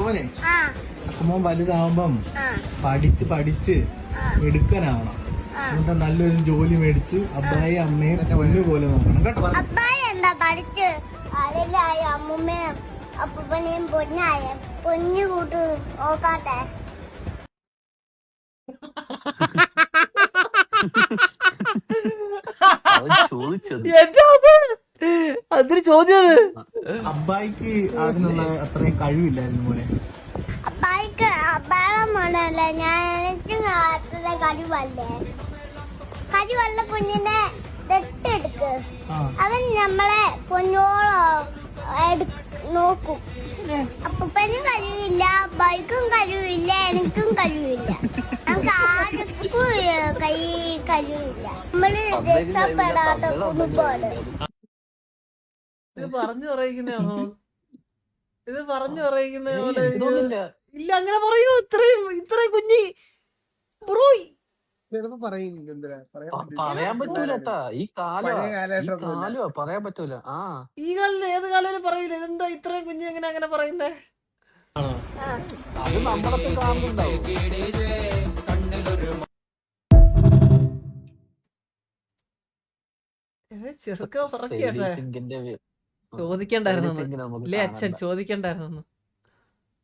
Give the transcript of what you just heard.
അക്കുമോനെ അക്കുമോൻ വലുതാവുമ്പം പഠിച്ച് എടുക്കാനാവണം. എന്നിട്ട് നല്ലൊരു ജോലി മേടിച്ച് അബ്ബായി അമ്മയും പൊന്നു പോലെ നോക്കണം കേട്ടോ. അബ്ബായി എന്താ പഠിച്ച് അമ്മൂമ്മയും അപ്പൂപ്പനെയും പൊന്നു കൂട്ട് നോക്കാട്ടെ. അതിന് ചോദ്യം അബ്ബായിക്ക് അതിനുള്ള അത്രയും കഴിവില്ലായിരുന്നു മോനെ. അബ്ബായിക്ക് അബ്ബായുടെ മോനല്ല ഞാൻ, എനിക്ക് അത്ര കഴിവല്ല കുഞ്ഞിനെ ദത്തെടുക്ക്. അവൻ നമ്മളെ പൊന്നോളം നോക്കും. അപ്പൂപ്പനും കഴിവില്ല, അബ്ബായിക്കും കഴിവില്ല, എനിക്കും കഴിവില്ല, നമുക്ക് ആർക്കും കഴിവില്ല. നമ്മള് രക്ഷപ്പെടാത്ത കുടുംബമാണ്. ഇത് പറഞ്ഞു പറയിക്കുന്നതാണോ? ഇത് പറഞ്ഞു പറയിക്കുന്ന പോലെ ഇല്ല. അങ്ങനെ പറയൂ. ഇത്രയും കുഞ്ഞി പറയാൻ പറ്റൂല. ഈ കാലോ പറയാൻ പറ്റൂല. ഈ കാലത്ത് ഏത് കാലം പറയില്ല. ഇതെന്താ ഇത്രയും കുഞ്ഞി എങ്ങനെ അങ്ങനെ പറയുന്നേ? അത് നമ്മളൊക്കെ കാണുന്നുണ്ടാവും. ചെറുക്ക ചോദിക്കണ്ടായിരുന്നു അല്ലേ? അച്ഛൻ ചോദിക്കണ്ടായിരുന്നു.